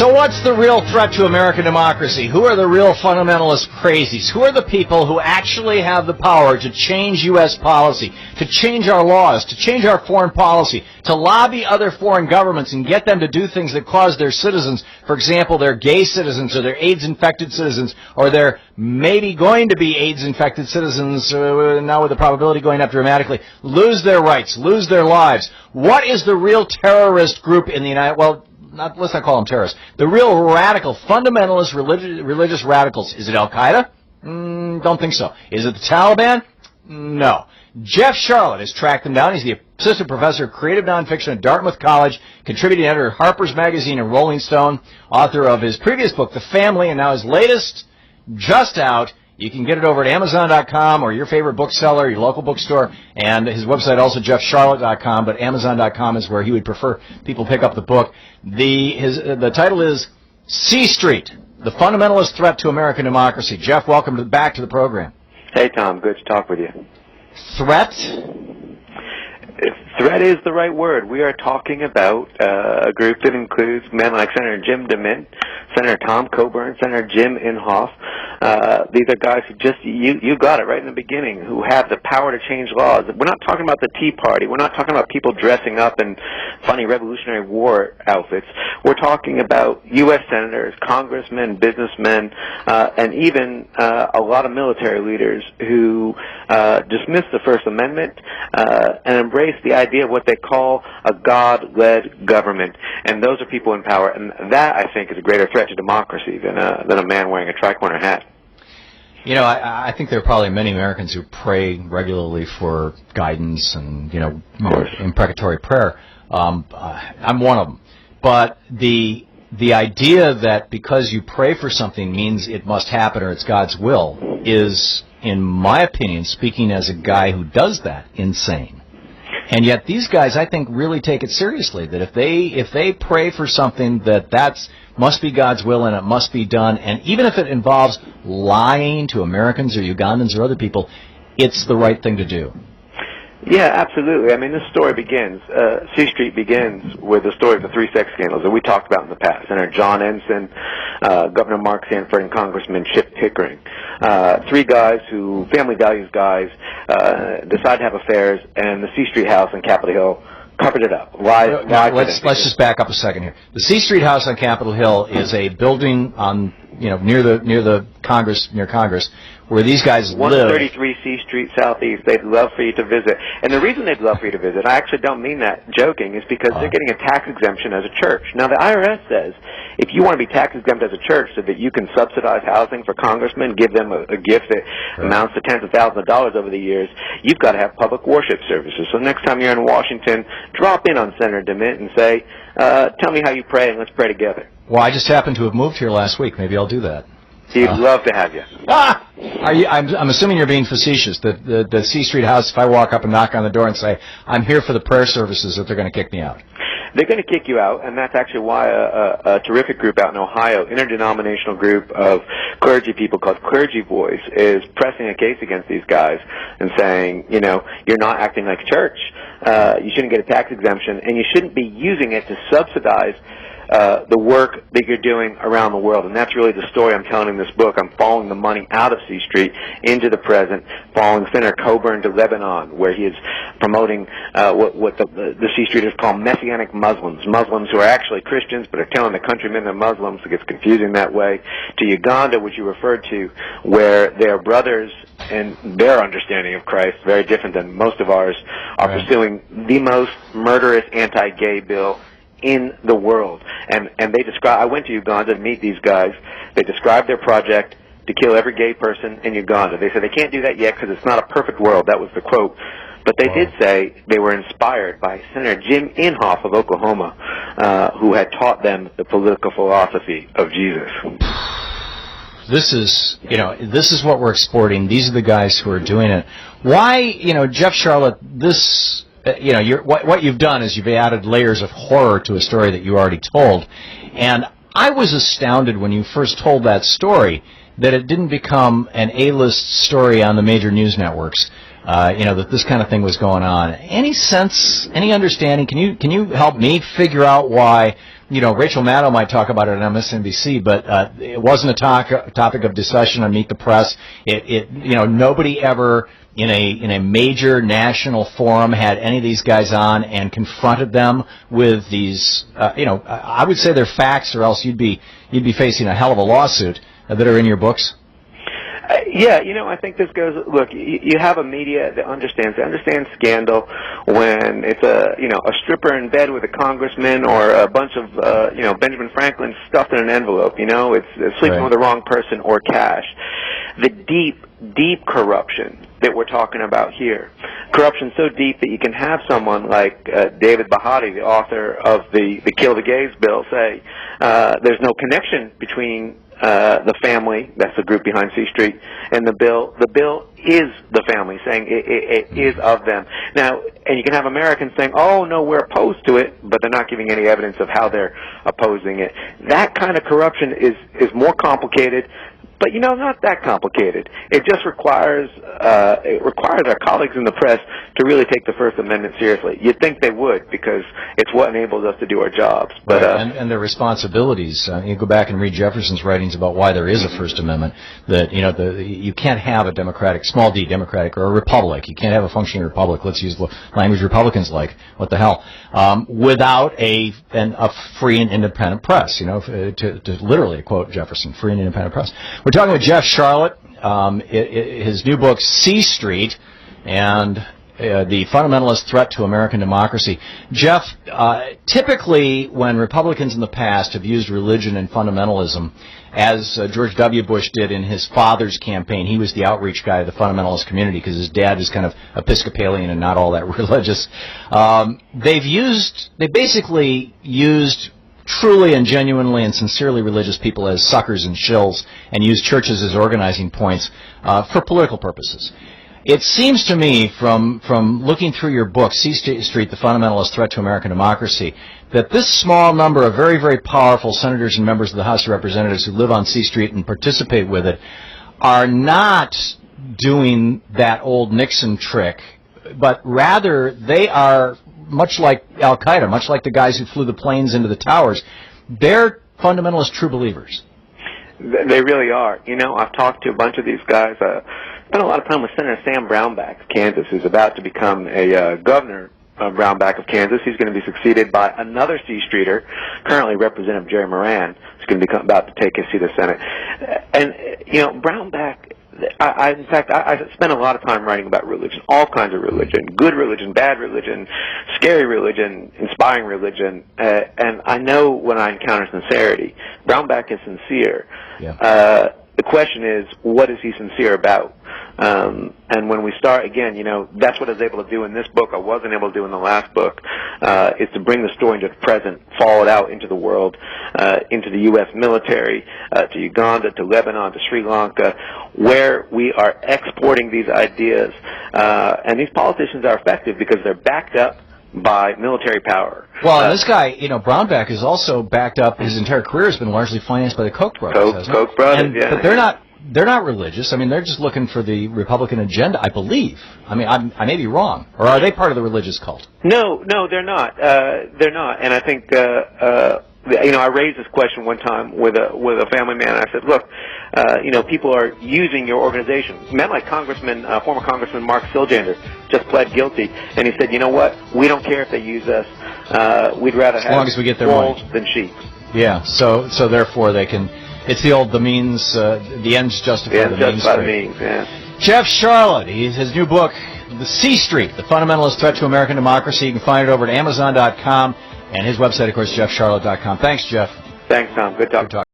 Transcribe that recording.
So what's the real threat to American democracy? Who are the real fundamentalist crazies? Who are the people who actually have the power to change U.S. policy, to change our laws, to change our foreign policy, to lobby other foreign governments and get them to do things that cause their citizens, for example, their gay citizens or their AIDS-infected citizens or their maybe going to be AIDS-infected citizens, now with the probability going up dramatically, lose their rights, lose their lives? What is the real terrorist group in the let's not call them terrorists. The real radical, fundamentalist religious radicals. Is it Al-Qaeda? Don't think so. Is it the Taliban? No. Jeff Charlotte has tracked them down. He's the assistant professor of creative nonfiction at Dartmouth College, contributing editor of Harper's Magazine and Rolling Stone, author of his previous book, The Family, and now his latest, just out. You can get it over at Amazon.com or your favorite bookseller, your local bookstore, and his website also, JeffCharlotte.com, but Amazon.com is where he would prefer people pick up the book. The title is C Street, The Fundamentalist Threat to American Democracy. Jeff, welcome back to the program. Hey, Tom. Good to talk with you. Threat? Threat is the right word. We are talking about a group that includes men like Senator Jim DeMint, Senator Tom Coburn, Senator Jim Inhofe. These are guys who just, you got it right in the beginning, who have the power to change laws. We're not talking about the Tea Party. We're not talking about people dressing up in funny Revolutionary War outfits. We're talking about U.S. senators, congressmen, businessmen, and even a lot of military leaders who dismiss the First Amendment and embrace the idea of what they call a God-led government. And those are people in power. And that, I think, is a greater threat to democracy than a man wearing a tri-corner hat. You know, I think there are probably many Americans who pray regularly for guidance and, imprecatory prayer. I'm one of them. But the idea that because you pray for something means it must happen or it's God's will is, in my opinion, speaking as a guy who does that, insane. And yet these guys, I think, really take it seriously, that if they pray for something, that must be God's will and it must be done, and even if it involves lying to Americans or Ugandans or other people, it's the right thing to do. Yeah, absolutely. I mean, this story begins, C Street begins with the story of the three sex scandals that we talked about in the past. Senator John Ensign, Governor Mark Sanford, and Congressman Chip Pickering. Three guys who, family values guys, decide to have affairs, and the C Street house on Capitol Hill covered it up. Let's just back up a second here. The C Street house on Capitol Hill is a building on, near Congress, where these guys live. 133 C Street Southeast. They'd love for you to visit. And the reason they'd love for you to visit, I actually don't mean that joking, is because they're getting a tax exemption as a church. Now, the IRS says if you want to be tax exempt as a church so that you can subsidize housing for congressmen, give them a gift that amounts to tens of thousands of dollars over the years, you've got to have public worship services. So next time you're in Washington, drop in on Senator DeMint and say, tell me how you pray and let's pray together. Well, I just happened to have moved here last week. Maybe I'll do that. He'd love to have you. I'm assuming you're being facetious. The C Street house, if I walk up and knock on the door and say, I'm here for the prayer services, that they're going to kick me out. They're going to kick you out, and that's actually why a terrific group out in Ohio, interdenominational group of clergy people called Clergy Voice, is pressing a case against these guys and saying, you're not acting like church. You shouldn't get a tax exemption, and you shouldn't be using it to subsidize the work that you're doing around the world. And that's really the story I'm telling in this book. I'm following the money out of C Street into the present, following Senator Coburn to Lebanon, where he is promoting what the C Streeters call Messianic Muslims, Muslims who are actually Christians but are telling the countrymen they're Muslims. It gets confusing that way. To Uganda, which you referred to, where their brothers and their understanding of Christ, very different than most of ours, are pursuing the most murderous anti-gay bill in the world. And they describe, I went to Uganda to meet these guys. They described their project to kill every gay person in Uganda. They said they can't do that yet because it's not a perfect world. That was the quote. But they did say they were inspired by Senator Jim Inhofe of Oklahoma, who had taught them the political philosophy of Jesus. This is what we're exporting. These are the guys who are doing it. Why, Jeff Charlotte, this... what you've done is you've added layers of horror to a story that you already told. And I was astounded when you first told that story that it didn't become an A-list story on the major news networks, that this kind of thing was going on. Any sense, any understanding? Can you help me figure out why Rachel Maddow might talk about it on MSNBC, but it wasn't a topic of discussion on Meet the Press. Nobody ever in a major national forum had any of these guys on and confronted them with these. I would say they're facts, or else you'd be facing a hell of a lawsuit that are in your books. Yeah, I think this goes. Look, you have a media that understands. They understand scandal when it's a stripper in bed with a congressman, or a bunch of Benjamin Franklin stuffed in an envelope. It's sleeping with the wrong person, or cash. The deep corruption that we're talking about here, corruption so deep that you can have someone like David Bahati, the author of the Kill the Gays bill, say there's no connection between the family, that's the group behind C Street, and the bill. The bill is the family, saying it is of them. Now, and you can have Americans saying, oh, no, we're opposed to it, but they're not giving any evidence of how they're opposing it. That kind of corruption is more complicated, but, not that complicated. It just requires our colleagues in the press to really take the First Amendment seriously. You'd think they would, because it's what enables us to do our jobs. But and their responsibilities. You go back and read Jefferson's writings about why there is a First Amendment. That you can't have a democratic, small d democratic, or a republic. You can't have a functioning republic. Let's use the language Republicans like. What the hell? Without a free and independent press. To literally quote Jefferson, free and independent press. We're talking with Jeff Sharlet. His new book, C Street, and the Fundamentalist Threat to American Democracy. Jeff, typically when Republicans in the past have used religion and fundamentalism, as George W. Bush did in his father's campaign, he was the outreach guy of the fundamentalist community because his dad is kind of Episcopalian and not all that religious. They basically used truly and genuinely and sincerely religious people as suckers and shills, and use churches as organizing points for political purposes. It seems to me, from looking through your book, C Street, The Fundamentalist Threat to American Democracy, that this small number of very, very powerful senators and members of the House of Representatives who live on C Street and participate with it are not doing that old Nixon trick, but rather they are, much like Al-Qaeda, much like the guys who flew the planes into the towers, they're fundamentalist true believers. They really are. I've talked to a bunch of these guys. Spent a lot of time with Senator Sam Brownback of Kansas, who's about to become a governor of Brownback of Kansas. He's going to be succeeded by another C Streeter, currently Representative Jerry Moran, who's going to be about to take his seat as Senate. And, Brownback, in fact, I spent a lot of time writing about religion, all kinds of religion, good religion, bad religion, scary religion, inspiring religion, and I know when I encounter sincerity. Brownback is sincere. Yeah. The question is, what is he sincere about? And when we start, again, that's what I was able to do in this book. I wasn't able to do in the last book, is to bring the story into the present, follow it out into the world, into the U.S. military, to Uganda, to Lebanon, to Sri Lanka, where we are exporting these ideas. And these politicians are effective because they're backed up by military power. Well, this guy, Brownback is also backed up. His entire career has been largely financed by the Koch brothers. Koch brothers, yeah. But they're not religious. I mean, they're just looking for the Republican agenda, I believe. I mean, I may be wrong. Or are they part of the religious cult? No, they're not. They're not. And I think, I raised this question one time with a family man. And I said, look, people are using your organization. Men like former Congressman Mark Siljander just pled guilty, and he said, you know what? We don't care if they use us. We'd rather have long as we get their wolves money than sheep. Yeah. So therefore they can. It's the old the ends justify the means. Justify the means. Yeah. Jeff Sharlet, his new book, The C Street, The Fundamentalist Threat to American Democracy. You can find it over at Amazon.com, and his website, of course, JeffSharlet.com. Thanks, Jeff. Thanks, Tom. Good talk.